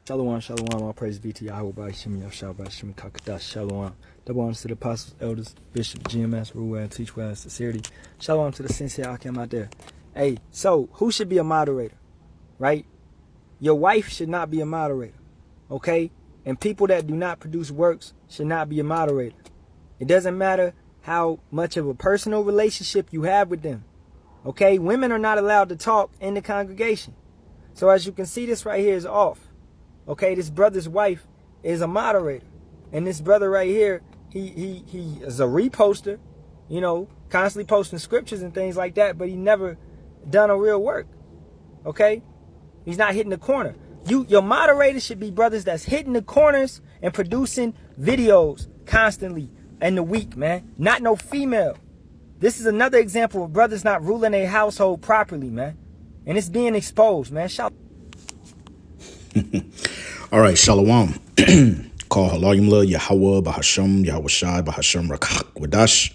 Shalom, shalom, all praise be to Yahweh, by Shem Yahshua, Shem Kakadash, shalom. Double honors to the apostles, elders, bishops, GMS, rule well and teach well and sincerity. Shalom to the sincere Akim out there. Hey, so who should be a moderator, right? Your wife should not be a moderator, okay? And people that do not produce works should not be a moderator. It doesn't matter how much of a personal relationship you have with them, okay? Women are not allowed to talk in the congregation. So as you can see, this right here is off. Okay, this brother's wife is a moderator. And this brother right here, he is a reposter, you know, constantly posting scriptures and things like that, but he never done a real work. Okay? He's not hitting the corner. Your moderators should be brothers that's hitting the corners and producing videos constantly in the week, man. Not no female. This is another example of brothers not ruling a household properly, man. And it's being exposed, man. Shout. All right, shalom. Call Halayimla, Yahweh, Bahasham, Yahweh Shai, Bahasham, Rakak, Wadash.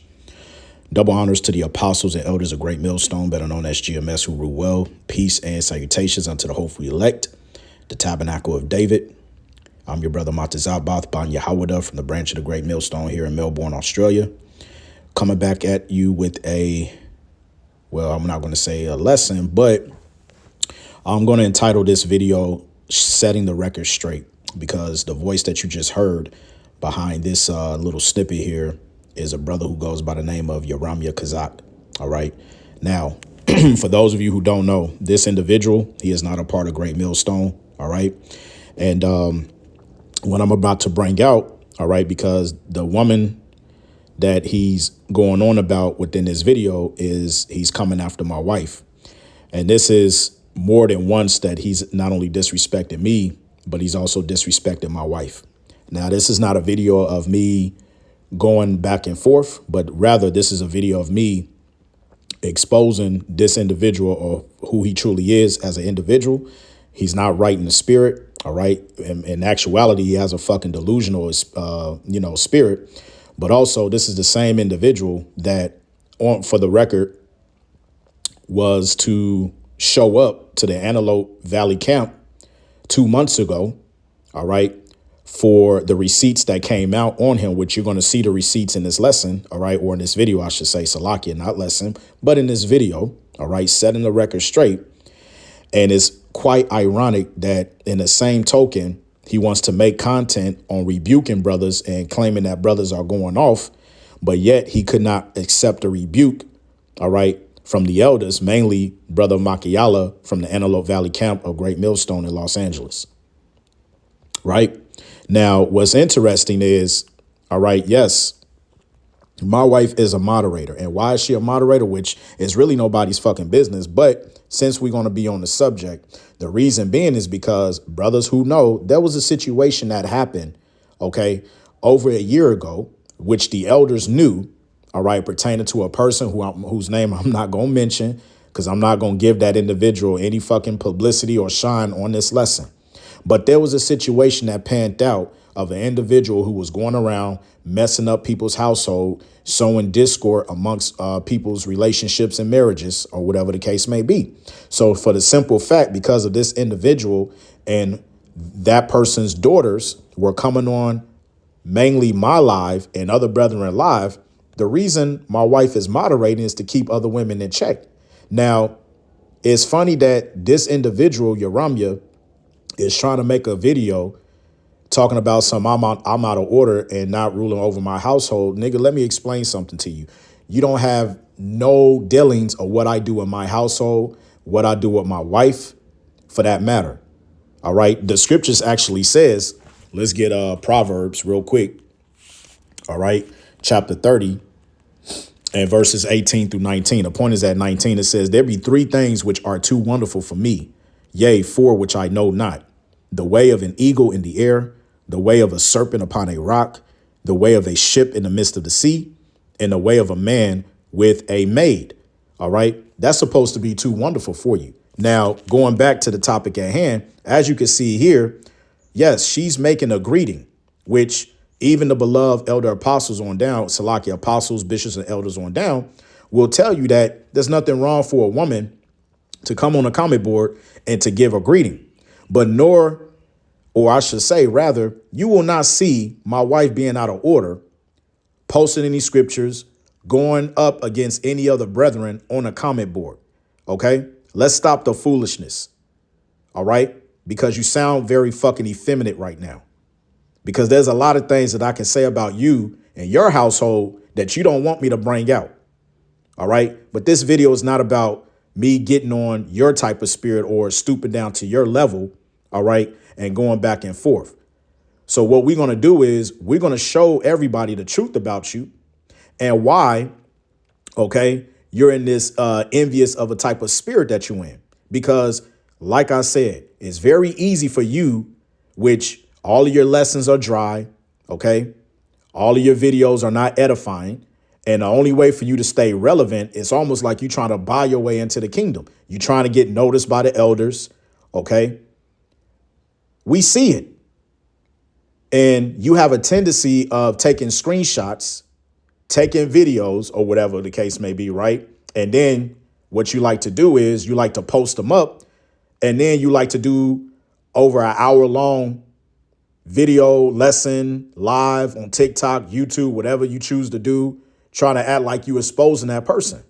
Double honors to the apostles and elders of Great Millstone, better known as GMS, who rule well. Peace and salutations unto the hopefully elect, the tabernacle of David. I'm your brother Matazabath Ban Yahweh from the branch of the Great Millstone here in Melbourne, Australia. Coming back at you with I'm not going to say a lesson, but I'm going to entitle this video Setting the Record Straight, because the voice that you just heard behind this little snippet here is a brother who goes by the name of Yaramya Kazak. All right. Now, for those of you who don't know, this individual, he is not a part of Great Millstone. All right. And what I'm about to bring out. All right. Because the woman that he's going on about within this video is he's coming after my wife. And this is more than once that he's not only disrespected me, but he's also disrespected my wife. Now, this is not a video of me going back and forth, but rather this is a video of me exposing this individual or who he truly is as an individual. He's not right in the spirit. All right. In actuality, he has a fucking delusional, spirit. But also, this is the same individual that, for the record, was to show up to the Antelope Valley camp 2 months ago, all right, for the receipts that came out on him, which you're going to see the receipts in this lesson, all right, or in this video, I should say, Salakia, not lesson, but in this video, all right, setting the record straight. And it's quite ironic that in the same token, he wants to make content on rebuking brothers and claiming that brothers are going off, but yet he could not accept a rebuke, all right, from the elders, mainly Brother Makiala from the Antelope Valley camp of Great Millstone in Los Angeles. Right now, what's interesting is, all right, yes, my wife is a moderator. And why is she a moderator? Which is really nobody's fucking business. But since we're going to be on the subject, the reason being is because brothers who know there was a situation that happened, OK, over a year ago, which the elders knew. All right, pertaining to a person whose name I'm not going to mention, because I'm not going to give that individual any fucking publicity or shine on this lesson. But there was a situation that panned out of an individual who was going around messing up people's household, sowing discord amongst people's relationships and marriages, or whatever the case may be. So for the simple fact, because of this individual and that person's daughters were coming on mainly my live and other brethren live, the reason my wife is moderating is to keep other women in check. Now, it's funny that this individual, Yaramya, is trying to make a video talking about some I'm out of order and not ruling over my household. Nigga, let me explain something to you. You don't have no dealings of what I do in my household, what I do with my wife, for that matter. All right. The scriptures actually says, let's get Proverbs real quick. All right. Chapter 30 and verses 18 through 19. The point is at 19, it says, there be three things which are too wonderful for me. Yea, four which I know not. The way of an eagle in the air, the way of a serpent upon a rock, the way of a ship in the midst of the sea, and the way of a man with a maid. All right. That's supposed to be too wonderful for you. Now, going back to the topic at hand, as you can see here, yes, she's making a greeting, which even the beloved elder apostles on down, Salaki apostles, bishops, and elders on down will tell you that there's nothing wrong for a woman to come on a comment board and to give a greeting. But nor or I should say, rather, you will not see my wife being out of order, posting any scriptures, going up against any other brethren on a comment board. OK, let's stop the foolishness. All right, because you sound very fucking effeminate right now, because there's a lot of things that I can say about you and your household that you don't want me to bring out. All right. But this video is not about me getting on your type of spirit or stooping down to your level. All right. And going back and forth. So what we're going to do is we're going to show everybody the truth about you and why. OK, you're in this envious of a type of spirit that you're in, because like I said, it's very easy for you, which all of your lessons are dry. OK, all of your videos are not edifying. And the only way for you to stay relevant, it's almost like you're trying to buy your way into the kingdom. You're trying to get noticed by the elders. OK, we see it. And you have a tendency of taking screenshots, taking videos or whatever the case may be. Right. And then what you like to do is you like to post them up. And then you like to do over an hour long video lesson live on TikTok, YouTube, whatever you choose to do, trying to act like you exposing that person.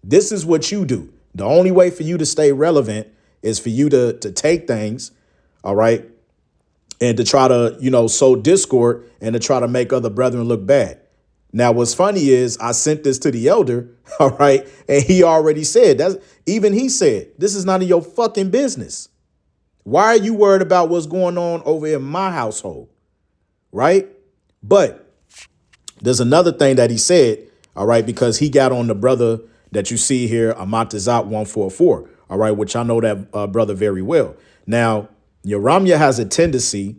This is what you do. The only way for you to stay relevant is for you to take things. All right. And to try to, sow discord and to try to make other brethren look bad. Now, what's funny is I sent this to the elder. All right. And he already said he said, this is none of your fucking business. Why are you worried about what's going on over in my household? Right. But there's another thing that he said. All right. Because he got on the brother that you see here, Amatazat 144. All right. Which I know that brother very well. Now, Yaramya has a tendency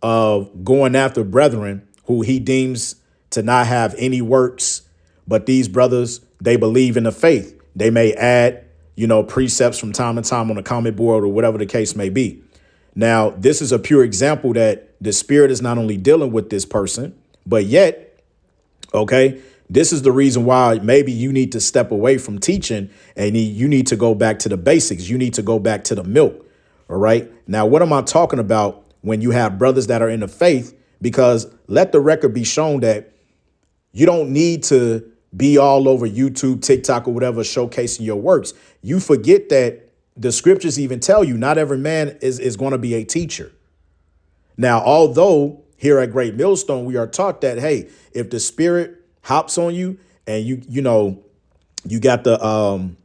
of going after brethren who he deems to not have any works. But these brothers, they believe in the faith. They may add, precepts from time to time on the comment board or whatever the case may be. Now, this is a pure example that the spirit is not only dealing with this person, but yet, OK, this is the reason why maybe you need to step away from teaching and you need to go back to the basics. You need to go back to the milk. All right. Now, what am I talking about when you have brothers that are in the faith? Because let the record be shown that you don't need to be all over YouTube, TikTok or whatever, showcasing your works. You forget that the scriptures even tell you not every man is going to be a teacher. Now, although here at Great Millstone, we are taught that, hey, if the spirit hops on you and you got the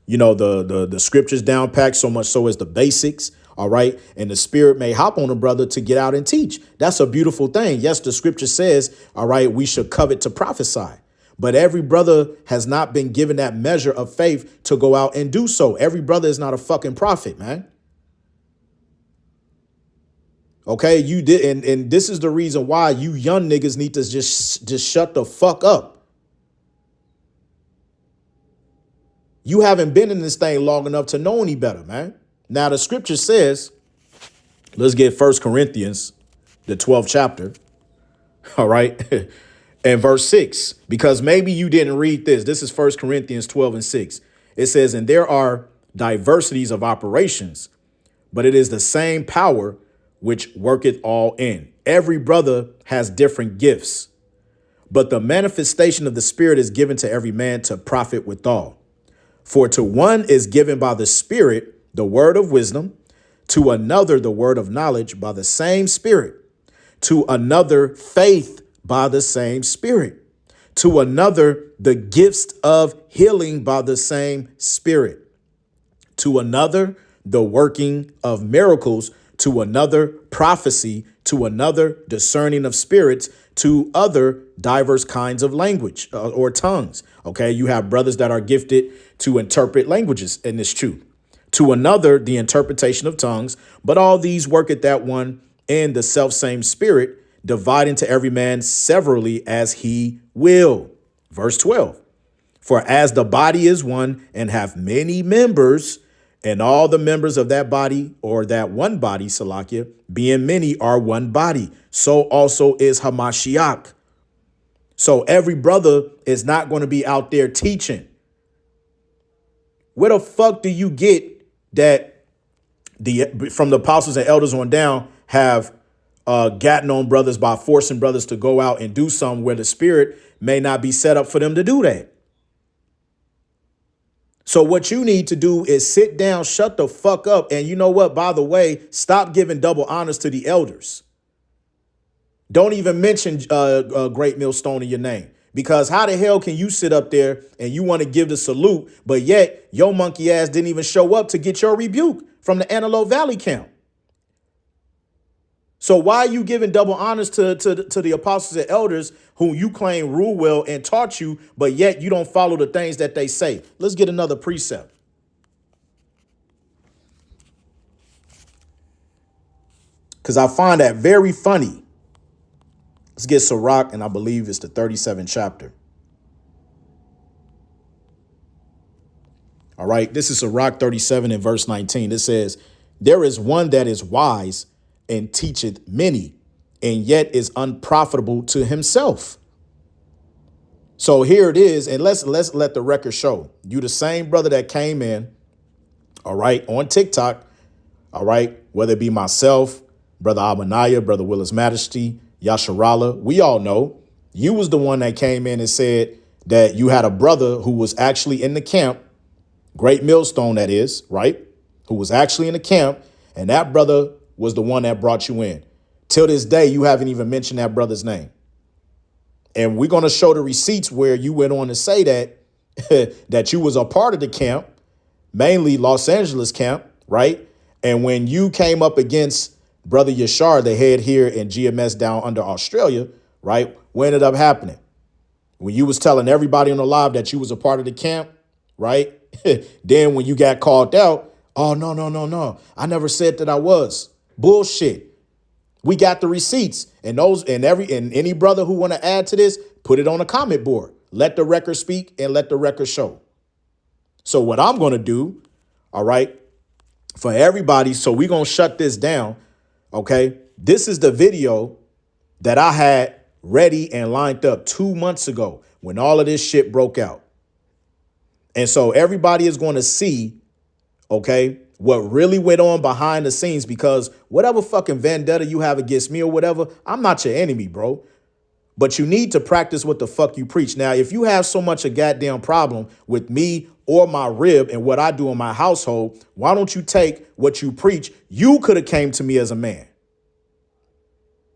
the scriptures down packed so much so as the basics. All right. And the spirit may hop on a brother to get out and teach. That's a beautiful thing. Yes, the scripture says, all right, we should covet to prophesy. But every brother has not been given that measure of faith to go out and do so. Every brother is not a fucking prophet, man. OK, you did. And this is the reason why you young niggas need to just shut the fuck up. You haven't been in this thing long enough to know any better, man. Now, the scripture says, let's get 1 Corinthians, the 12th chapter. All right. And verse 6, because maybe you didn't read this. This is 1 Corinthians 12:6. It says, and there are diversities of operations, but it is the same power which worketh all in. Every brother has different gifts, but the manifestation of the Spirit is given to every man to profit withal. For to one is given by the Spirit the word of wisdom, to another the word of knowledge by the same Spirit, to another faith by the same Spirit, to another the gifts of healing by the same Spirit, to another the working of miracles, to another prophecy, to another discerning of spirits, to other diverse kinds of language or tongues. OK, you have brothers that are gifted to interpret languages, and it's true. To another, the interpretation of tongues, but all these work at that one and the self same Spirit, dividing to every man severally as he will. Verse 12, for as the body is one and have many members, and all the members of that body or that one body, Salakia, being many are one body, so also is Hamashiach. So every brother is not going to be out there teaching. Where the fuck do you get that from the apostles and elders on down, have gotten on brothers by forcing brothers to go out and do something where the spirit may not be set up for them to do that. So what you need to do is sit down, shut the fuck up. And you know what? By the way, stop giving double honors to the elders. Don't even mention Great Millstone in your name. Because how the hell can you sit up there and you want to give the salute, but yet your monkey ass didn't even show up to get your rebuke from the Antelope Valley camp? So why are you giving double honors to the apostles and elders who you claim rule well and taught you, but yet you don't follow the things that they say? Let's get another precept. Because I find that very funny. Let's get Sirach, and I believe it's the 37th chapter. All right, this is Sirach 37 and verse 19. It says, there is one that is wise and teacheth many, and yet is unprofitable to himself. So here it is, and let's let the record show. You the same brother that came in, all right, on TikTok, all right, whether it be myself, Brother Abaniah, Brother Willis Majesty, Yasharala, we all know you was the one that came in and said that you had a brother who was actually in the camp, Great Millstone that is, right, who was actually in the camp, and that brother was the one that brought you in. Till this day, you haven't even mentioned that brother's name. And we're going to show the receipts where you went on to say that that you was a part of the camp, mainly Los Angeles camp, right? And when you came up against Brother Yashar, the head here in GMS down under Australia, right? What ended up happening? When you was telling everybody on the live that you was a part of the camp, right? Then when you got called out, oh, no. I never said that I was. Bullshit. We got the receipts, and any brother who want to add to this, put it on a comment board. Let the record speak and let the record show. So what I'm going to do, all right, for everybody, so we're going to shut this down, okay? This is the video that I had ready and lined up 2 months ago when all of this shit broke out. And so everybody is going to see, okay, what really went on behind the scenes, because whatever fucking vendetta you have against me or whatever, I'm not your enemy, bro. But you need to practice what the fuck you preach. Now, if you have so much a goddamn problem with me or my rib and what I do in my household, why don't you take what you preach? You could have came to me as a man.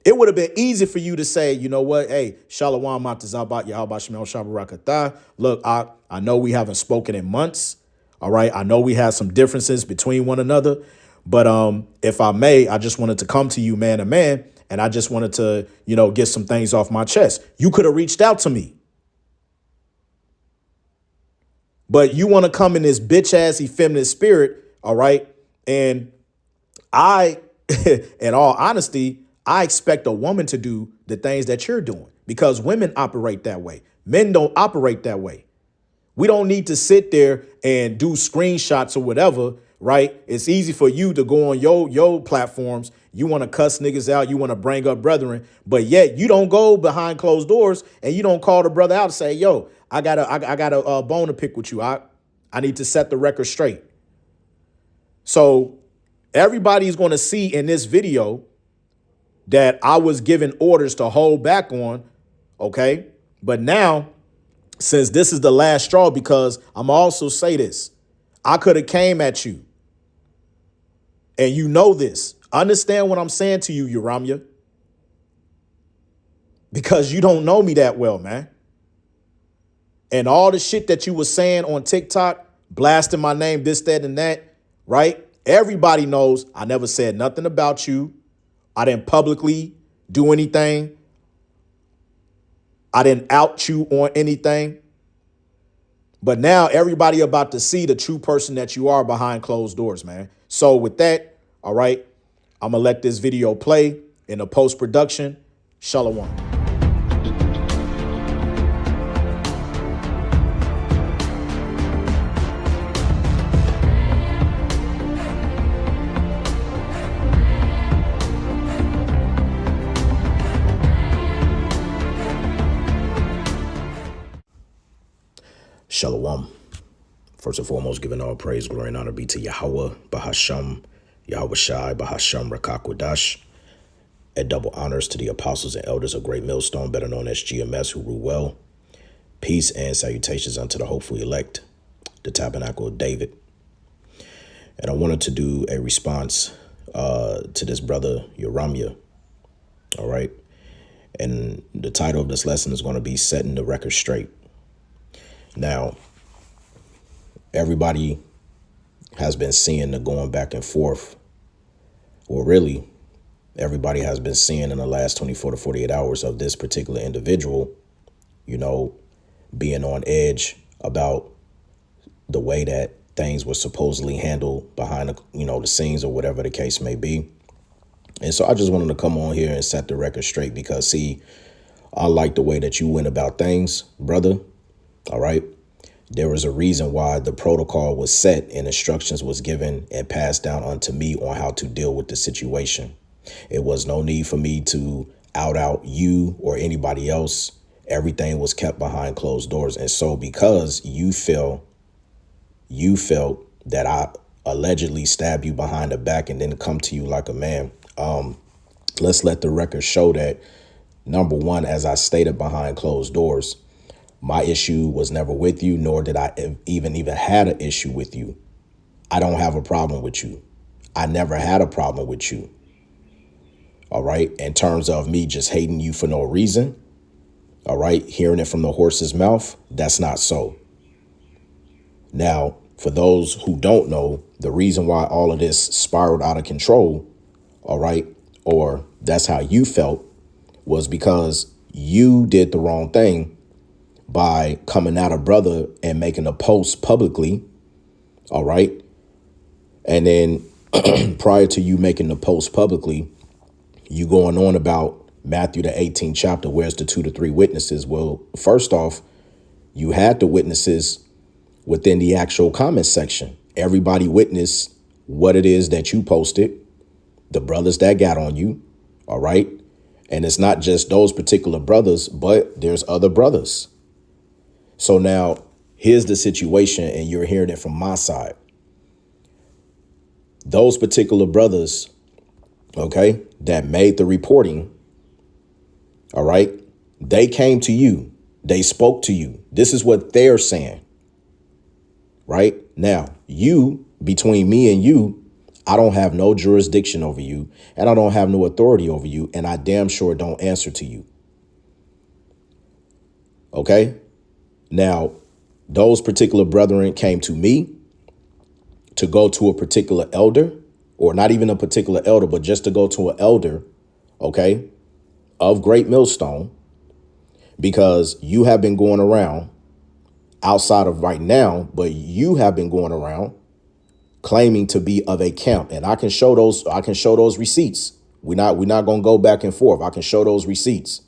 It would have been easy for you to say, you know what? Hey, Shalom Matazabat Yahweh Shemel Shabarakatah. Look, I know we haven't spoken in months. All right. I know we had some differences between one another. But if I may, I just wanted to come to you man to man. And I just wanted to, get some things off my chest. You could have reached out to me. But you want to come in this bitch ass effeminate spirit. All right. And in all honesty, I expect a woman to do the things that you're doing, because women operate that way. Men don't operate that way. We don't need to sit there and do screenshots or whatever, right? It's easy for you to go on your platforms. You want to cuss niggas out. You want to bring up brethren, but yet you don't go behind closed doors and you don't call the brother out and say, yo, I got a bone to pick with you. I need to set the record straight. So everybody's going to see in this video that I was given orders to hold back on. Okay. But now, since this is the last straw, because I'm also say this, I could have came at you. And you know this. Understand what I'm saying to you, Uramya. Because you don't know me that well, man. And all the shit that you was saying on TikTok, blasting my name, this, that, and that, right? Everybody knows I never said nothing about you. I didn't publicly do anything. I didn't out you on anything. But now everybody about to see the true person that you are behind closed doors, man. So with that, all right, I'm going to let this video play in the post-production. Shalom. Shalom. First and foremost, giving all praise, glory, and honor be to Yahweh, Bahasham, Yahweh Shai, Bahasham, Rakakwadash. And double honors to the apostles and elders of Great Millstone, better known as GMS, who rule well. Peace and salutations unto the hopeful elect, the tabernacle of David. And I wanted to do a response to this brother, Yoramia. All right. And the title of this lesson is going to be Setting the Record Straight. Now, everybody has been seeing the going back and forth. Well, really, everybody has been seeing in the last 24 to 48 hours of this particular individual, being on edge about the way that things were supposedly handled behind the scenes or whatever the case may be. And so I just wanted to come on here and set the record straight because, see, I like the way that you went about things, brother. All right. There was a reason why the protocol was set and instructions was given and passed down unto me on how to deal with the situation. It was no need for me to out you or anybody else. Everything was kept behind closed doors. And so because you felt that I allegedly stabbed you behind the back and then come to you like a man, let's let the record show that, number one, as I stated behind closed doors, my issue was never with you, nor did I even had an issue with you. I don't have a problem with you. I never had a problem with you. All right. In terms of me just hating you for no reason. All right. Hearing it from the horse's mouth. That's not so. Now, for those who don't know, the reason why all of this spiraled out of control. All right. Or that's how you felt, was because you did the wrong thing by coming at a brother and making a post publicly. All right. And then prior to you making the post publicly, you going on about Matthew, the 18th chapter, where's the 2 to 3 witnesses? Well, first off, you had the witnesses within the actual comment section. Everybody witnessed what it is that you posted, the brothers that got on you. All right. And it's not just those particular brothers, but there's other brothers. So now here's the situation, and you're hearing it from my side. Those particular brothers, okay, that made the reporting, all right, they came to you. They spoke to you. This is what they're saying. Right now, you, between me and you, I don't have no jurisdiction over you, and I don't have no authority over you, and I damn sure don't answer to you. OK, now, those particular brethren came to me to go to a particular elder, or not even a particular elder, but just to go to an elder, OK, of Great Millstone, because you have been going around outside of right now, but you have been going around claiming to be of a camp. And I can show those receipts. We're not going to go back and forth. I can show those receipts.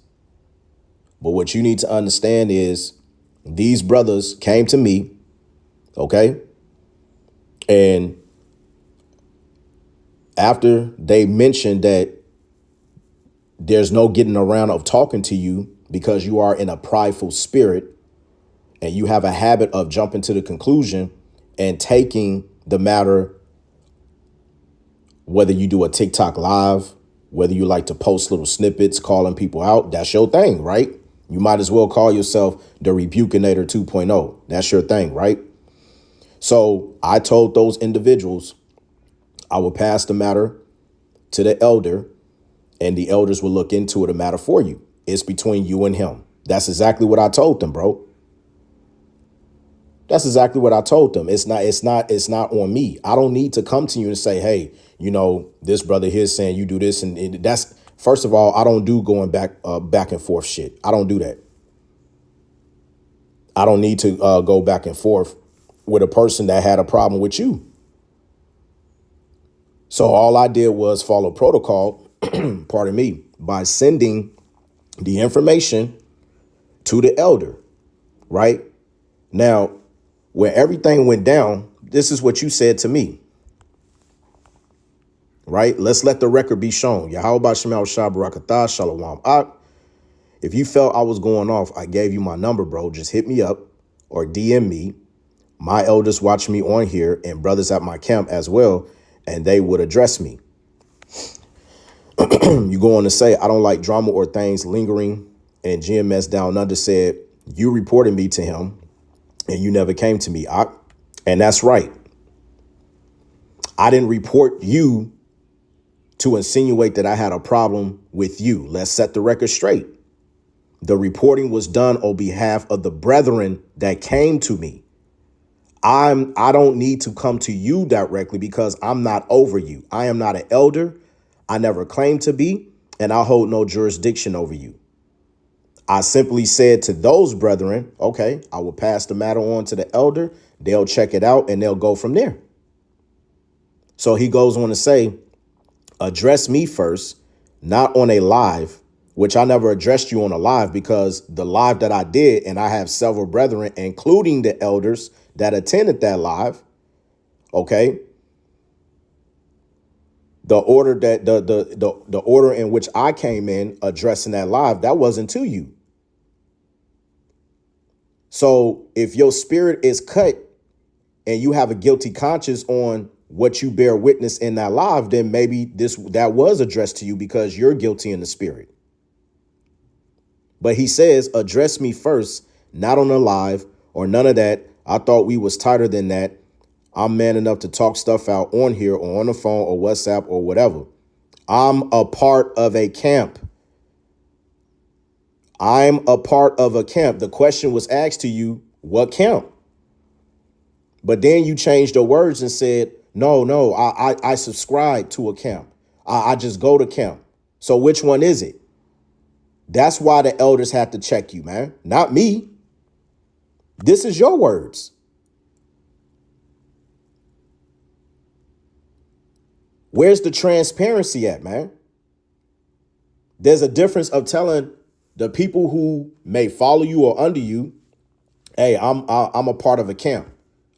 But what you need to understand is these brothers came to me, okay? And after they mentioned that there's no getting around of talking to you because you are in a prideful spirit and you have a habit of jumping to the conclusion and taking the matter, whether you do a TikTok live, whether you like to post little snippets, calling people out, that's your thing, right? You might as well call yourself the Rebukeinator 2.0. That's your thing, right? So I told those individuals I will pass the matter to the elder, and the elders will look into the matter for you. It's between you and him. That's exactly what I told them, bro. That's exactly what I told them. It's not on me. I don't need to come to you and say, hey, this brother here is saying you do this. And that's, first of all, I don't do going back and forth shit. I don't do that. I don't need to go back and forth with a person that had a problem with you. So all I did was follow protocol, pardon me, by sending the information to the elder. Right now, where everything went down, this is what you said to me. Right. Let's let the record be shown. Yahweh Shemal Shabarakatah Shalom. If you felt I was going off, I gave you my number, bro. Just hit me up or DM me. My elders watch me on here and brothers at my camp as well, and they would address me. You go on to say, I don't like drama or things lingering. And GMS down under said, you reported me to him and you never came to me. And that's right. I didn't report you to insinuate that I had a problem with you. Let's set the record straight. The reporting was done on behalf of the brethren that came to me. I don't need to come to you directly because I'm not over you. I am not an elder. I never claimed to be, and I hold no jurisdiction over you. I simply said to those brethren, okay, I will pass the matter on to the elder. They'll check it out and they'll go from there. So he goes on to say, address me first, not on a live, which I never addressed you on a live because the live that I did, and I have several brethren, including the elders that attended that live. Okay. The order that the order in which I came in addressing that live, that wasn't to you. So if your spirit is cut and you have a guilty conscience on what you bear witness in that live, then maybe that was addressed to you because you're guilty in the spirit. But he says, address me first, not on the live or none of that. I thought we was tighter than that. I'm man enough to talk stuff out on here or on the phone or WhatsApp or whatever. I'm a part of a camp. I'm a part of a camp. The question was asked to you, what camp? But then you changed the words and said, no, I subscribe to a camp. I just go to camp. So which one is it? That's why the elders have to check you, man. Not me. This is your words. Where's the transparency at, man? There's a difference of telling the people who may follow you or under you, hey, I'm a part of a camp.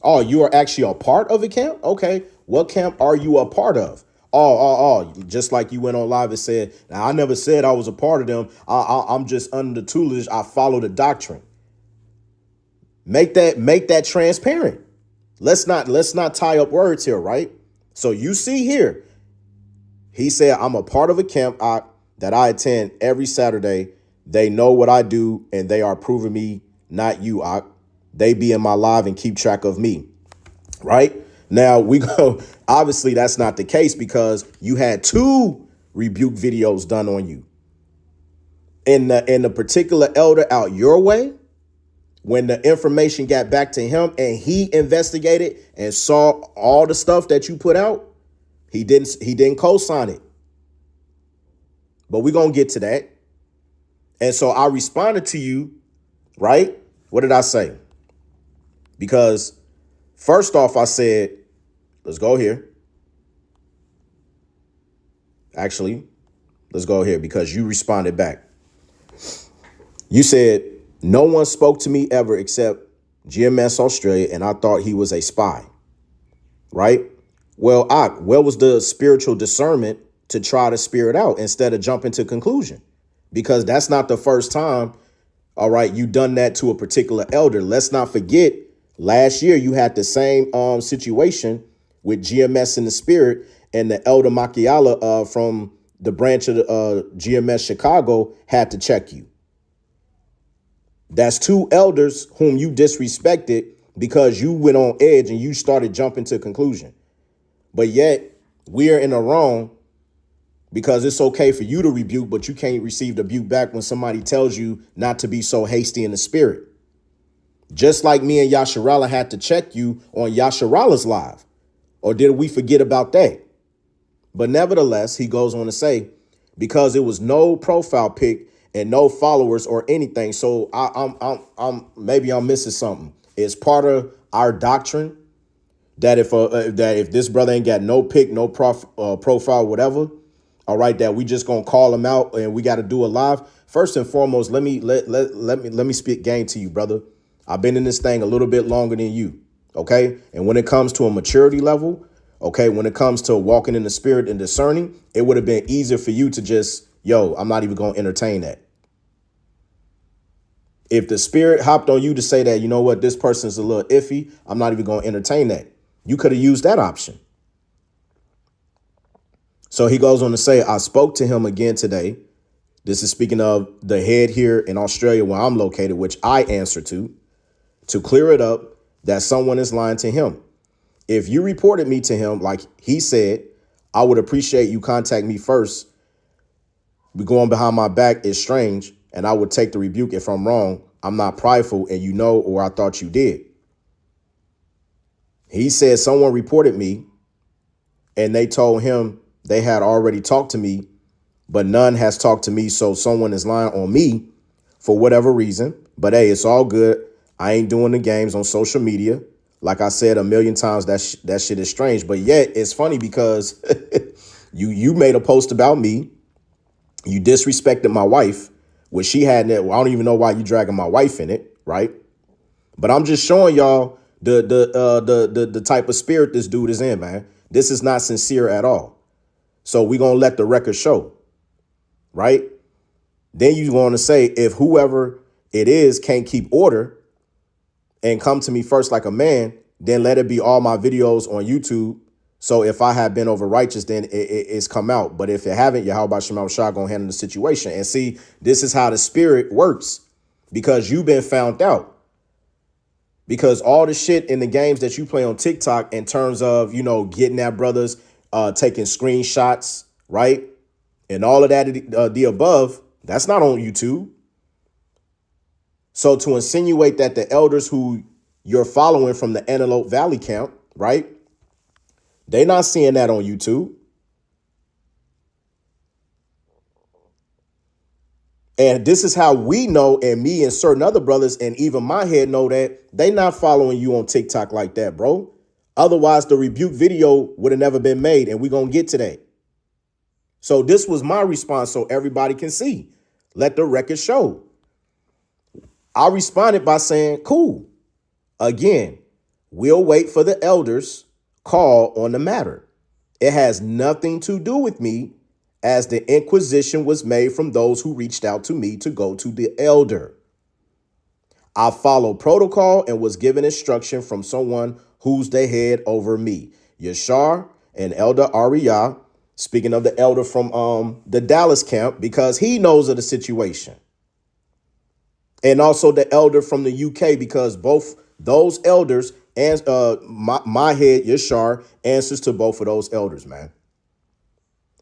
Oh, you are actually a part of a camp? Okay. What camp are you a part of? Oh, just like you went on live and said, now, I never said I was a part of them. I'm just under the tutelage. I follow the doctrine. Make that transparent. Let's not tie up words here, right? So you see here, he said, I'm a part of a camp that I attend every Saturday. They know what I do and they are proving me, not you. They be in my live and keep track of me. Right now we go. Obviously, that's not the case because you had 2 rebuke videos done on you. In the particular elder out your way, when the information got back to him and he investigated and saw all the stuff that you put out, he didn't co-sign it. But we're going to get to that. And so I responded to you, right? What did I say? Because first off, I said, let's go here. Actually, let's go here because you responded back. You said, no one spoke to me ever except GMS Australia, and I thought he was a spy. Right? Well, where was the spiritual discernment to try to spirit out instead of jumping to conclusion? Because that's not the first time. All right, you done that to a particular elder. Let's not forget, last year you had the same situation with GMS in the spirit, and the elder Makiala from the branch of the GMS Chicago had to check you. That's 2 elders whom you disrespected because you went on edge and you started jumping to conclusion. But yet we are in the wrong because it's okay for you to rebuke, but you can't receive the rebuke back when somebody tells you not to be so hasty in the spirit. Just like me and Yasharala had to check you on Yasharala's live. Or did we forget about that? But nevertheless, he goes on to say, because it was no profile pic and no followers or anything. So I'm maybe I'm missing something. It's part of our doctrine that if this brother ain't got no pic, no profile, whatever, all right, that we just gonna call him out and we got to do a live. First and foremost, let me speak game to you, brother. I've been in this thing a little bit longer than you. OK, and when it comes to a maturity level, OK, when it comes to walking in the spirit and discerning, it would have been easier for you to just I'm not even going to entertain that. If the spirit hopped on you to say that, you know what, this person's a little iffy, I'm not even going to entertain that. You could have used that option. So he goes on to say, I spoke to him again today. This is speaking of the head here in Australia where I'm located, which I answer to clear it up that someone is lying to him. If you reported me to him, like he said, I would appreciate you contact me first. Be going behind my back is strange, and I would take the rebuke if I'm wrong. I'm not prideful, and you know, or I thought you did. He said someone reported me, and they told him they had already talked to me, but none has talked to me, so someone is lying on me for whatever reason. But hey, it's all good. I ain't doing the games on social media. Like I said a million times, that shit is strange. But yet, it's funny because you made a post about me. You disrespected my wife, which she had. I don't even know why you dragging my wife in it, right? But I'm just showing y'all the type of spirit this dude is in, man. This is not sincere at all. So we gonna let the record show, right? Then you want to say if whoever it is can't keep order and come to me first like a man, then let it be all my videos on YouTube. So if I have been over righteous, then it's come out. But if it haven't, Yahweh Shema Shah gonna handle the situation. And see, this is how the spirit works because you've been found out. Because all the shit in the games that you play on TikTok in terms of, you know, getting at brothers, taking screenshots, right? And all of that, the above, that's not on YouTube. So to insinuate that the elders who you're following from the Antelope Valley camp, right? They're not seeing that on YouTube. And this is how we know, and me and certain other brothers and even my head know that they not following you on TikTok like that, bro. Otherwise, the rebuke video would have never been made, and we're going to get to that. So this was my response so everybody can see. Let the record show. I responded by saying, cool. Again, we'll wait for the elders' call on the matter. It has nothing to do with me, as the inquisition was made from those who reached out to me to go to the elder. I followed protocol and was given instruction from someone who's the head over me. Yashar and Elder Ariyah, speaking of the elder from the Dallas camp, because he knows of the situation. And also the elder from the UK, because both those elders and my head, Yashar, answers to both of those elders, man.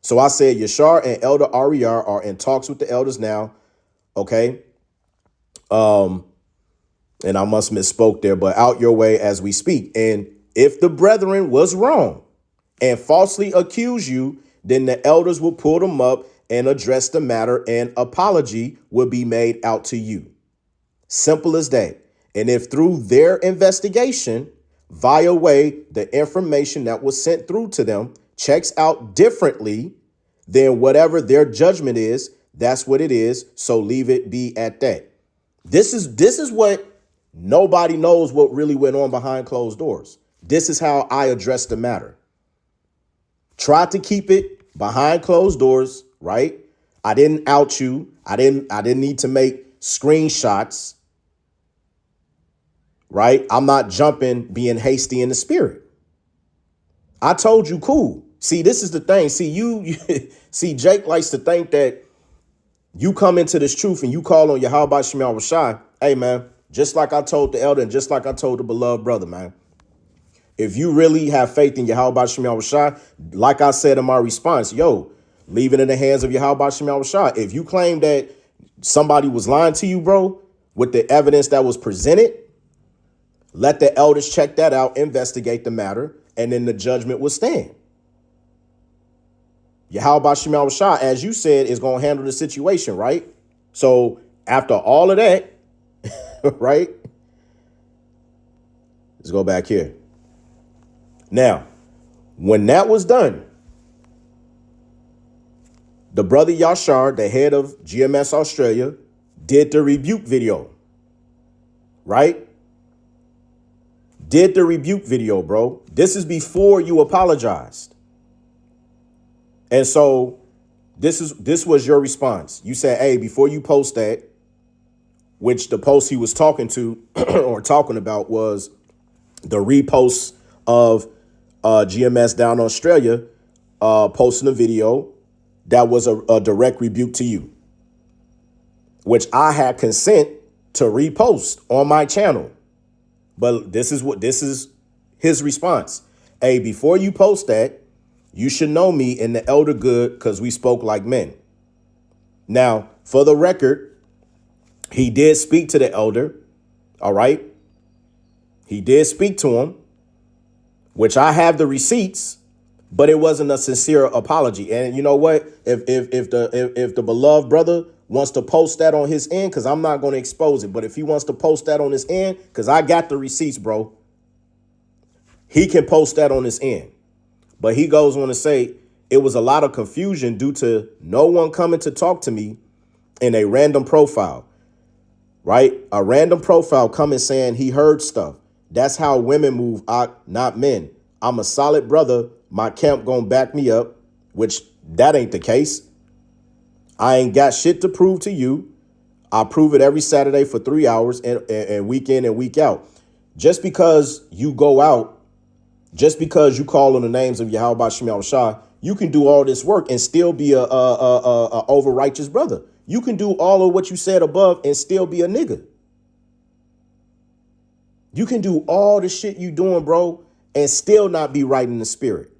So I said Yashar and Elder Ariyah are in talks with the elders now. Okay. And I must misspoke there, but out your way as we speak. And if the brethren was wrong and falsely accuse you, then the elders will pull them up and address the matter, and apology will be made out to you. Simple as that. And if through their investigation, via way, the information that was sent through to them checks out differently than whatever their judgment is, that's what it is. So leave it be at that. This is what nobody knows what really went on behind closed doors. This is how I address the matter. Try to keep it behind closed doors, right? I didn't out you. I didn't need to make screenshots, right? I'm not jumping, being hasty in the spirit. I told you, cool. See, this is the thing. See, see, Jake likes to think that you come into this truth and you call on Yahweh Shema Rashai. Hey, man, just like I told the elder and just like I told the beloved brother, man. If you really have faith in Yahweh Shema Rashai, like I said in my response, yo, leave it in the hands of Yahweh Shema Rashai. If you claim that somebody was lying to you, bro, with the evidence that was presented, let the elders check that out, investigate the matter, and then the judgment will stand. Yahweh Shema Rashai, as you said, is going to handle the situation, right? So after all of that, right? Let's go back here. Now, when that was done, the brother Yashar, the head of GMS Australia, did the rebuke video, right? Did the rebuke video, bro. This is before you apologized. And so this was your response. You said, hey, before you post that, which the post he was talking to or talking about was the repost of GMS down in Australia posting a video that was a direct rebuke to you, which I had consent to repost on my channel. But this is his response. Hey, before you post that, you should know me in the elder good because we spoke like men. Now, for the record, he did speak to the elder. All right. He did speak to him, which I have the receipts, but it wasn't a sincere apology. And you know what? If the beloved brother wants to post that on his end, because I'm not going to expose it, but if he wants to post that on his end, because I got the receipts, bro, he can post that on his end. But he goes on to say it was a lot of confusion due to no one coming to talk to me in a random profile, right? A random profile coming saying he heard stuff. That's how women move, not men. I'm a solid brother. My camp gonna back me up, which that ain't the case. I ain't got shit to prove to you. I prove it every Saturday for 3 hours and week in and week out. Just because you go out, just because you call on the names of Yahweh Shem Shah, you can do all this work and still be a over righteous brother. You can do all of what you said above and still be a nigga. You can do all the shit you doing, bro, and still not be right in the spirit.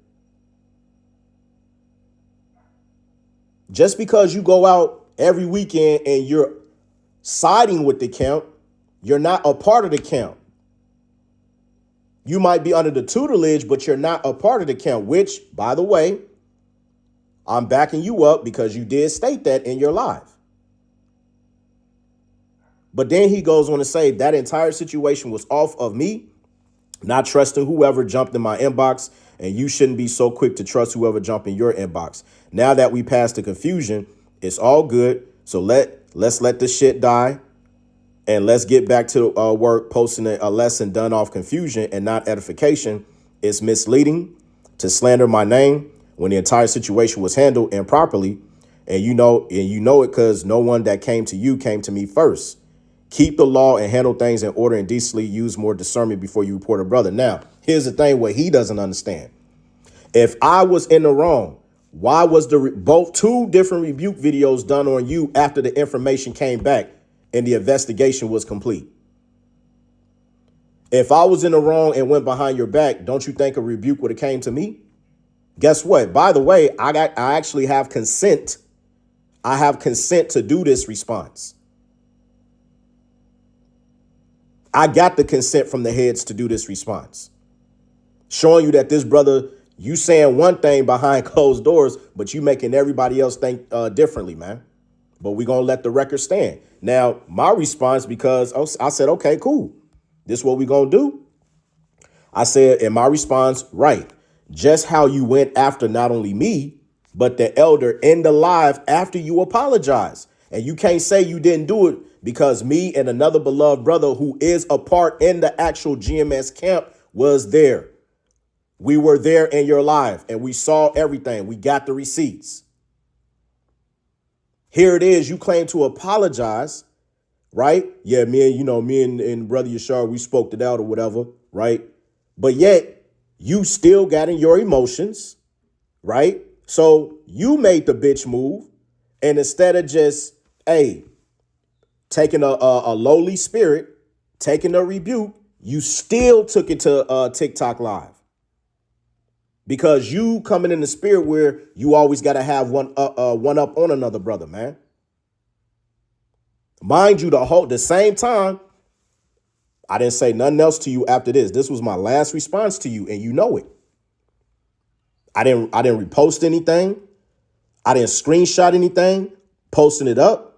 Just because you go out every weekend and you're siding with the camp, you're not a part of the camp. You might be under the tutelage, but you're not a part of the camp, which, by the way, I'm backing you up because you did state that in your live. But then he goes on to say that entire situation was off of me, not trusting whoever jumped in my inbox, and you shouldn't be so quick to trust whoever jumped in your inbox. Now that we passed the confusion, it's all good. So let's let this shit die. And let's get back to work posting a lesson done off confusion and not edification. It's misleading to slander my name when the entire situation was handled improperly. And you know it because no one that came to you came to me first. Keep the law and handle things in order and decently. Use more discernment before you report a brother. Now, here's the thing what he doesn't understand. If I was in the wrong, why was both two different rebuke videos done on you after the information came back and the investigation was complete? If I was in the wrong and went behind your back, don't you think a rebuke would have came to me? Guess what? By the way, I actually have consent. I have consent to do this response. I got the consent from the heads to do this response, showing you that this brother, you saying one thing behind closed doors, but you making everybody else think differently, man. But we're going to let the record stand. Now, my response, because I said, OK, cool. This is what we're going to do. I said in my response, right, just how you went after not only me, but the elder in the live after you apologize. And you can't say you didn't do it because me and another beloved brother who is a part in the actual GMS camp was there. We were there in your live and we saw everything. We got the receipts. Here it is. You claim to apologize, right? Yeah, me and brother Yashar, we spoke it out or whatever, right? But yet you still got in your emotions, right? So you made the bitch move. And instead of just, taking a lowly spirit, taking a rebuke, you still took it to TikTok Live. Because you coming in the spirit where you always got to have one up on another brother, man. Mind you, the same time, I didn't say nothing else to you after this. This was my last response to you, and you know it. I didn't repost anything. I didn't screenshot anything, posting it up.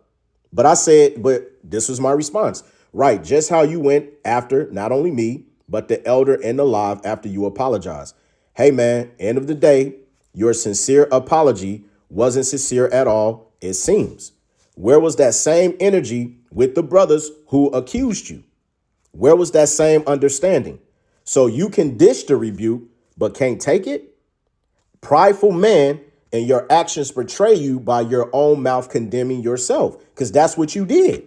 But I said, but this was my response. Right, just how you went after not only me, but the elder in the live after you apologized. Hey, man, end of the day, your sincere apology wasn't sincere at all, it seems. Where was that same energy with the brothers who accused you? Where was that same understanding? So you can dish the rebuke, but can't take it? Prideful man, and your actions betray you by your own mouth condemning yourself, because that's what you did.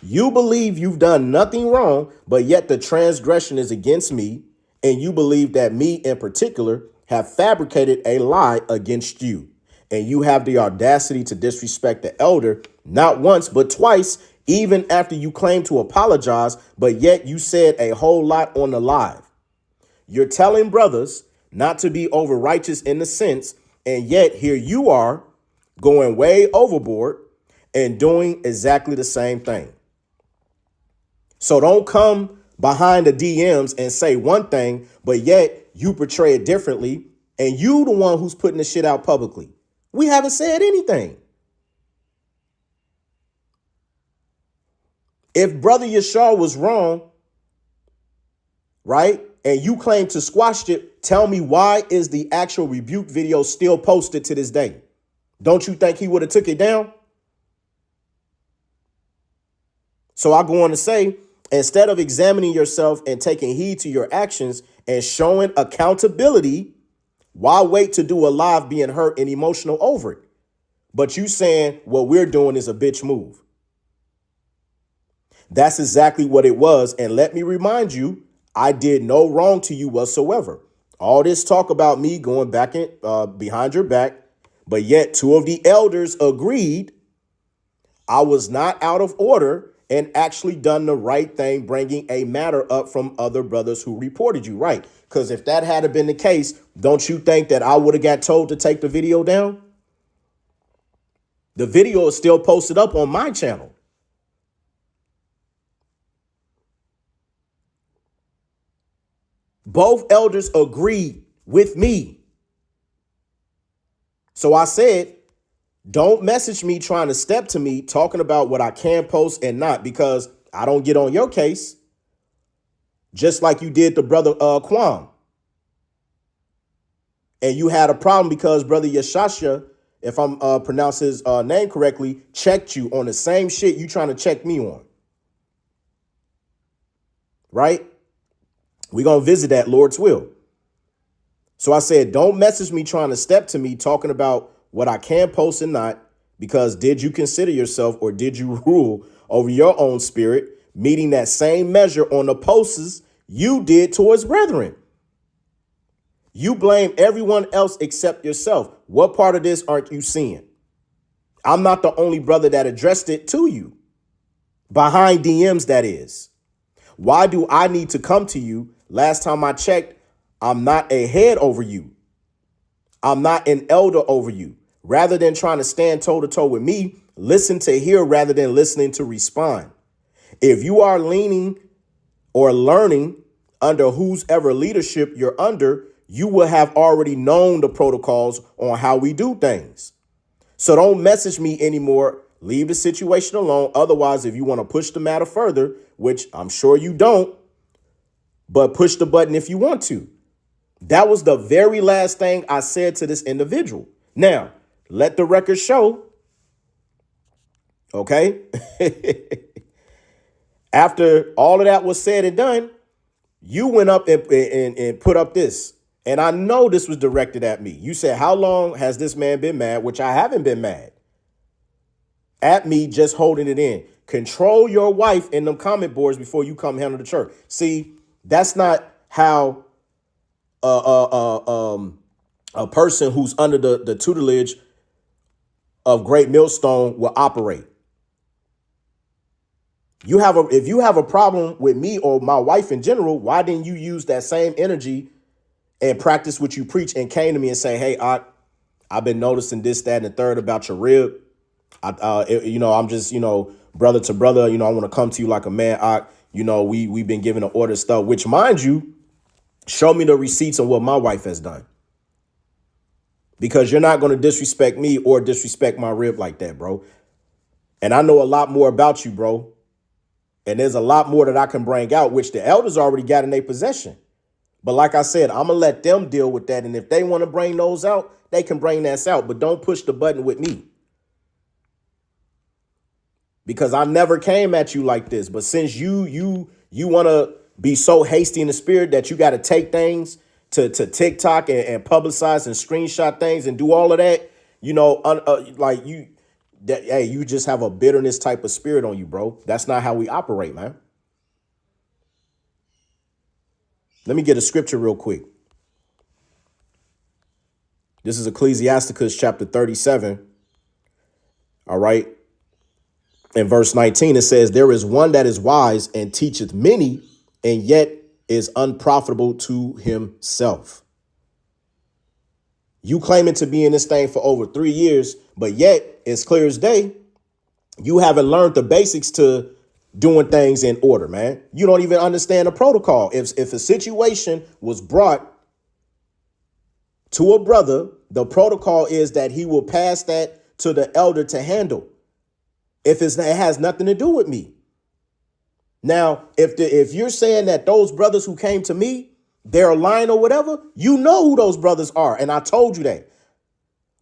You believe you've done nothing wrong, but yet the transgression is against me. And you believe that me in particular have fabricated a lie against you. And you have the audacity to disrespect the elder, not once, but twice, even after you claim to apologize, but yet you said a whole lot on the live. You're telling brothers not to be over righteous in the sense, and yet here you are going way overboard and doing exactly the same thing. So don't come behind the DMs and say one thing, but yet you portray it differently, and you the one who's putting the shit out publicly. We haven't said anything. If Brother Yashar was wrong, right, and you claim to squash it, tell me why is the actual rebuke video still posted to this day? Don't you think he would have took it down? So I go on to say, instead of examining yourself and taking heed to your actions and showing accountability, why wait to do a live being hurt and emotional over it? But you saying what we're doing is a bitch move. That's exactly what it was. And let me remind you, I did no wrong to you whatsoever. All this talk about me going back in, behind your back, but yet two of the elders agreed I was not out of order and actually done the right thing, bringing a matter up from other brothers who reported you, right? Because if that had been the case, don't you think that I would have got told to take the video down? The video is still posted up on my channel. Both elders agreed with me. So I said, don't message me trying to step to me talking about what I can post and not, because I don't get on your case. Just like you did to Brother Kwam. And you had a problem because Brother Yashasha, if I'm pronounce his name correctly, checked you on the same shit you trying to check me on. Right? We're going to visit that, Lord's will. So I said, don't message me trying to step to me talking about what I can post and not, because did you consider yourself or did you rule over your own spirit, meeting that same measure on the posts you did towards brethren? You blame everyone else except yourself. What part of this aren't you seeing? I'm not the only brother that addressed it to you. Behind DMs, that is. Why do I need to come to you? Last time I checked, I'm not a head over you. I'm not an elder over you. Rather than trying to stand toe to toe with me, listen to hear rather than listening to respond. If you are leaning or learning under whose ever leadership you're under, you will have already known the protocols on how we do things. So don't message me anymore. Leave the situation alone. Otherwise, if you want to push the matter further, which I'm sure you don't, but push the button if you want to. That was the very last thing I said to this individual. Now, let the record show. Okay. After all of that was said and done, you went up and put up this. And I know this was directed at me. You said, how long has this man been mad? Which I haven't been mad at me, just holding it in. Control your wife in them comment boards before you come handle the church. See, that's not how a person who's under the tutelage of Great Millstone will operate. If you have a problem with me or my wife in general, why didn't you use that same energy and practice what you preach and came to me and say, hey, I've been noticing this, that, and the third about your rib. I'm just, brother to brother, I want to come to you like a man. We've been given an order stuff, which, mind you, show me the receipts on what my wife has done. Because you're not going to disrespect me or disrespect my rib like that, bro. And I know a lot more about you, bro. And there's a lot more that I can bring out, which the elders already got in their possession. But like I said, I'm going to let them deal with that. And if they want to bring those out, they can bring that out. But don't push the button with me. Because I never came at you like this. But since you want to be so hasty in the spirit that you got to take things to TikTok and publicize and screenshot things and do all of that, you just have a bitterness type of spirit on you, bro. That's not how we operate, man. Let me get a scripture real quick. This is Ecclesiasticus chapter 37. All right. In verse 19, it says, there is one that is wise and teacheth many, and yet is unprofitable to himself. You claiming to be in this thing for over 3 years, but yet it's clear as day, you haven't learned the basics to doing things in order, man. You don't even understand the protocol. If a situation was brought to a brother, the protocol is that he will pass that to the elder to handle. If it has nothing to do with me. Now, if you're saying that those brothers who came to me, they're lying or whatever, you know who those brothers are. And I told you that.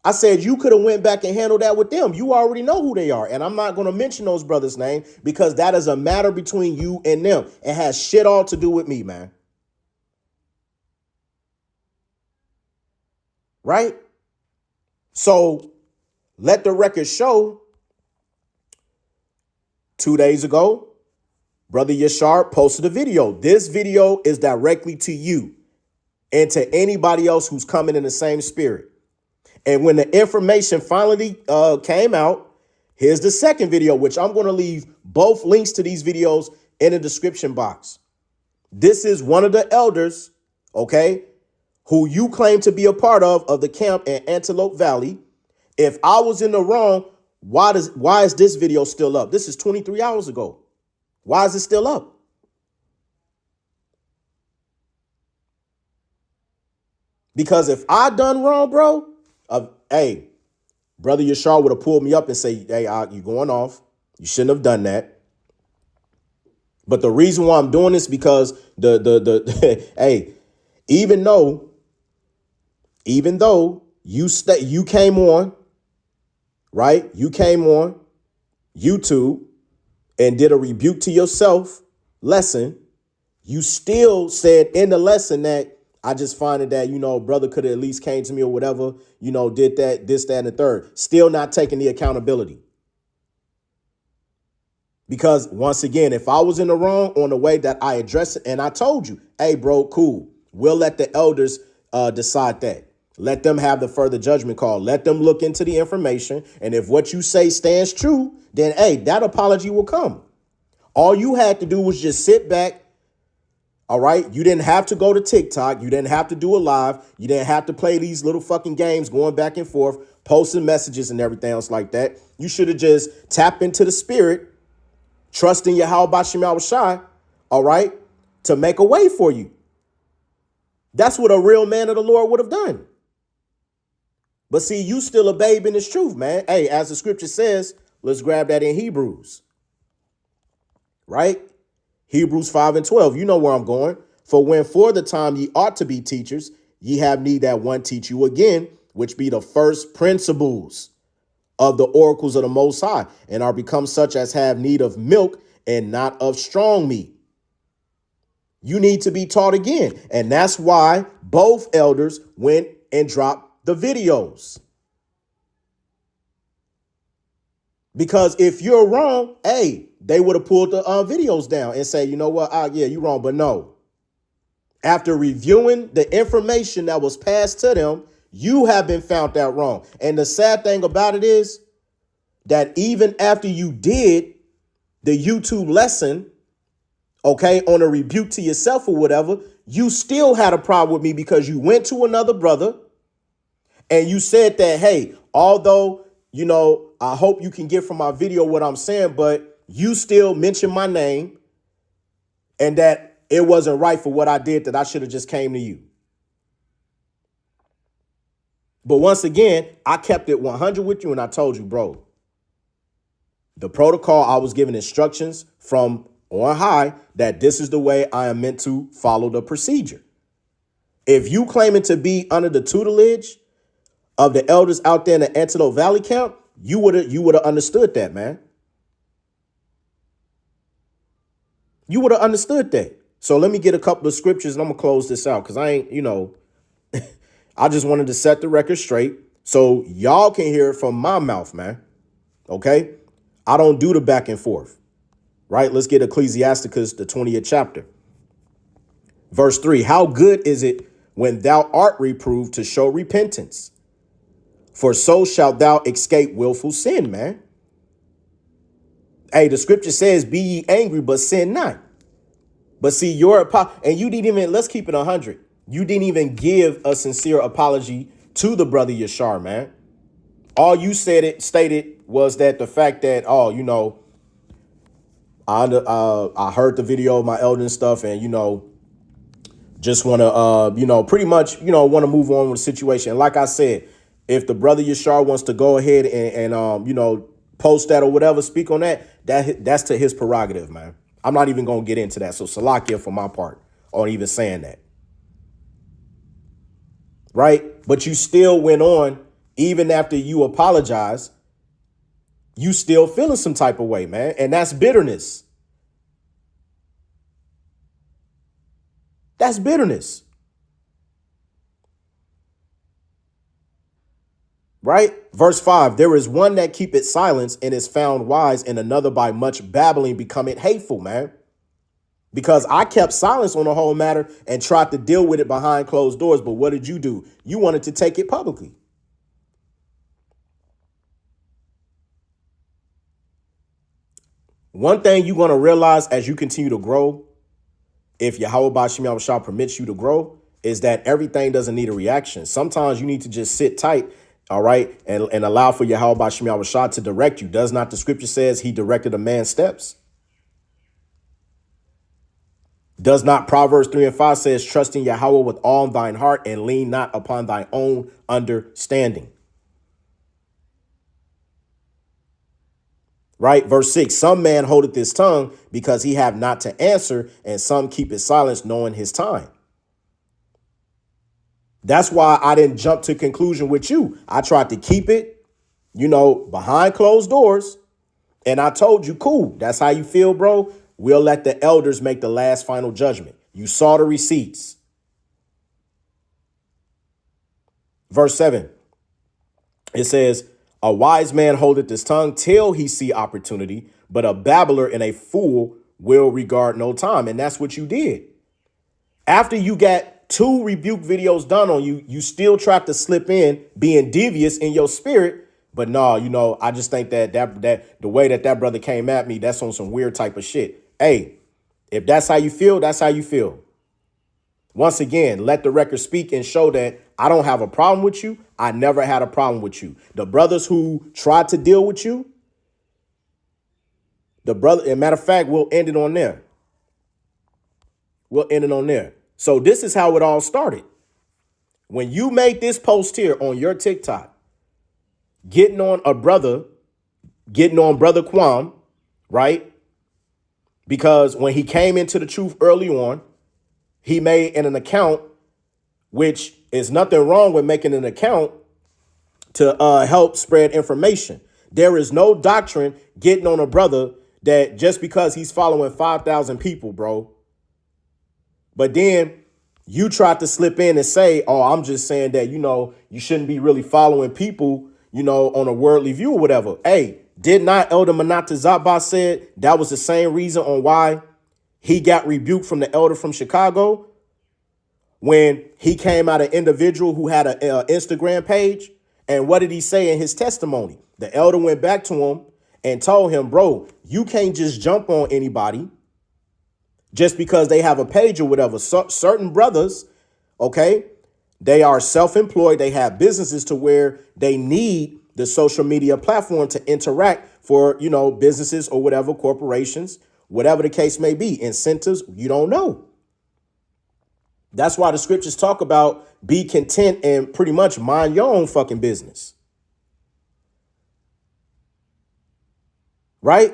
I said you could have went back and handled that with them. You already know who they are. And I'm not going to mention those brothers' name because that is a matter between you and them. It has shit all to do with me, man. Right? So let the record show 2 days ago, Brother Yashar posted a video. This video is directly to you and to anybody else who's coming in the same spirit. And when the information finally came out, here's the second video, which I'm going to leave both links to these videos in the description box. This is one of the elders, okay, who you claim to be a part of the camp in Antelope Valley. If I was in the wrong, why is this video still up? This is 23 hours ago. Why is it still up? Because if I done wrong, bro, hey, Brother Yashar would have pulled me up and say, hey, you going off. You shouldn't have done that. But the reason why I'm doing this because hey, even though you came on, right? You came on YouTube and did a rebuke to yourself lesson. You still said in the lesson that I just find it that, brother could have at least came to me or whatever, did that, this, that, and the third. Still not taking the accountability. Because once again, if I was in the wrong on the way that I addressed it and I told you, hey, bro, cool. We'll let the elders decide that. Let them have the further judgment call. Let them look into the information. And if what you say stands true, then, hey, that apology will come. All you had to do was just sit back. All right. You didn't have to go to TikTok. You didn't have to do a live. You didn't have to play these little fucking games going back and forth, posting messages and everything else like that. You should have just tapped into the spirit, trusting Yahweh Bashem Yahushai, all right, to make a way for you. That's what a real man of the Lord would have done. But see, you still a babe in this truth, man. Hey, as the scripture says, let's grab that in Hebrews. Right? Hebrews 5:12. You know where I'm going. For when for the time ye ought to be teachers, ye have need that one teach you again, which be the first principles of the oracles of the Most High, and are become such as have need of milk and not of strong meat. You need to be taught again. And that's why both elders went and dropped the videos. Because if you're wrong, hey, they would have pulled the videos down and say, you know what? Yeah, you're wrong. But no, after reviewing the information that was passed to them, you have been found out wrong. And the sad thing about it is that even after you did the YouTube lesson, okay, on a rebuke to yourself or whatever, you still had a problem with me because you went to another brother and you said that, hey, although, I hope you can get from my video what I'm saying, but you still mention my name and that it wasn't right for what I did, that I should have just came to you. But once again, I kept it 100 with you and I told you, bro, the protocol, I was given instructions from on high that this is the way I am meant to follow the procedure. If you claiming to be under the tutelage of the elders out there in the Antelope Valley camp, you would have understood that, man. You would have understood that. So let me get a couple of scriptures and I'm going to close this out because I ain't, I just wanted to set the record straight so y'all can hear it from my mouth, man. Okay? I don't do the back and forth, right? Let's get Ecclesiasticus, the 20th chapter. Verse 3, how good is it when thou art reproved to show repentance? For so shalt thou escape willful sin, man. Hey, the scripture says, be ye angry, but sin not. But see, and you didn't even, let's keep it 100. You didn't even give a sincere apology to the brother Yashar, man. All you stated was that the fact that, oh, you know, I heard the video of my elder and stuff, and, you know, just want to, you know, pretty much, you know, want to move on with the situation. And like I said, if the brother Yashar wants to go ahead and you know, post that or whatever, speak on that's to his prerogative, man. I'm not even going to get into that. So Salakia for my part on even saying that. Right. But you still went on, even after you apologize, you still feeling some type of way, man. And that's bitterness. That's bitterness. Right? Verse 5, there is one that keepeth silence and is found wise, and another by much babbling becometh hateful, man. Because I kept silence on the whole matter and tried to deal with it behind closed doors. But what did you do? You wanted to take it publicly. One thing you're going to realize as you continue to grow, if Yahweh Ba'Shem Yahushua permits you to grow, is that everything doesn't need a reaction. Sometimes you need to just sit tight, all right, and allow for Yahweh Ba'Shem Yahushua to direct you. Does not the scripture says he directed a man's steps? Does not Proverbs 3:5 says, trust in Yahweh with all thine heart and lean not upon thy own understanding? Right? Verse 6, some man holdeth his tongue because he have not to answer, and some keep his silence knowing his time. That's why I didn't jump to conclusion with you. I tried to keep it, you know, behind closed doors. And I told you, cool, that's how you feel, bro. We'll let the elders make the last final judgment. You saw the receipts. Verse 7, it says, a wise man holdeth his tongue till he see opportunity, but a babbler and a fool will regard no time. And that's what you did. After you got 2 rebuke videos done on you, you still tried to slip in being devious in your spirit. But no, you know, I just think that the way that brother came at me, that's on some weird type of shit. Hey, if that's how you feel, that's how you feel. Once again, let the record speak and show that I don't have a problem with you. I never had a problem with you. The brothers who tried to deal with you, as a matter of fact, we'll end it on there. We'll end it on there. So this is how it all started. When you made this post here on your TikTok, getting on brother Quam, right? Because when he came into the truth early on, he made an account, which is nothing wrong with making an account to help spread information. There is no doctrine getting on a brother that just because he's following 5,000 people, bro. But then you tried to slip in and say, oh, I'm just saying that, you know, you shouldn't be really following people, you know, on a worldly view or whatever. Hey, did not Elder Manata Zabba said that was the same reason on why he got rebuked from the elder from Chicago when he came out an individual who had an Instagram page? And what did he say in his testimony? The elder went back to him and told him, bro, you can't just jump on anybody just because they have a page or whatever. Certain brothers, okay, they are self-employed. They have businesses to where they need the social media platform to interact for, you know, businesses or whatever, corporations, whatever the case may be. Incentives, you don't know. That's why the scriptures talk about be content and pretty much mind your own fucking business. Right?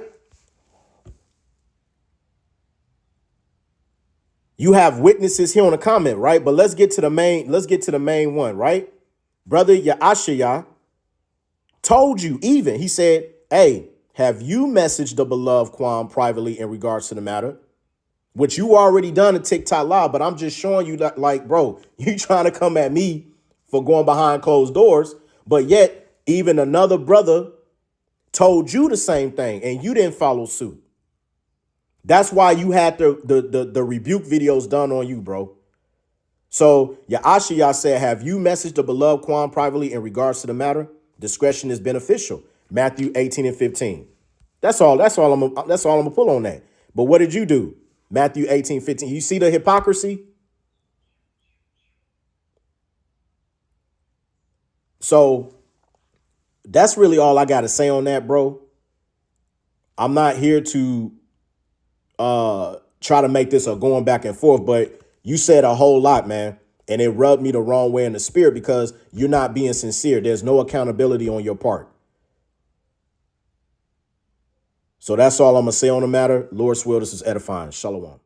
You have witnesses here on the comment, right? But let's get to the main one, right? Brother Yaashaya told you even, he said, hey, have you messaged the beloved Quam privately in regards to the matter? Which you already done a TikTok live, but I'm just showing you that, like, bro, you trying to come at me for going behind closed doors, but yet even another brother told you the same thing and you didn't follow suit. That's why you had the rebuke videos done on you, bro. So Ya'ashiyah said, have you messaged the beloved Quan privately in regards to the matter? Discretion is beneficial. Matthew 18 and 15. That's all I'm gonna pull on that. But what did you do? Matthew 18, 15. You see the hypocrisy? So that's really all I gotta say on that, bro. I'm not here to try to make this a going back and forth, but you said a whole lot, man. And it rubbed me the wrong way in the spirit because you're not being sincere. There's no accountability on your part. So that's all I'm going to say on the matter. Lord's will, this is edifying. Shalom.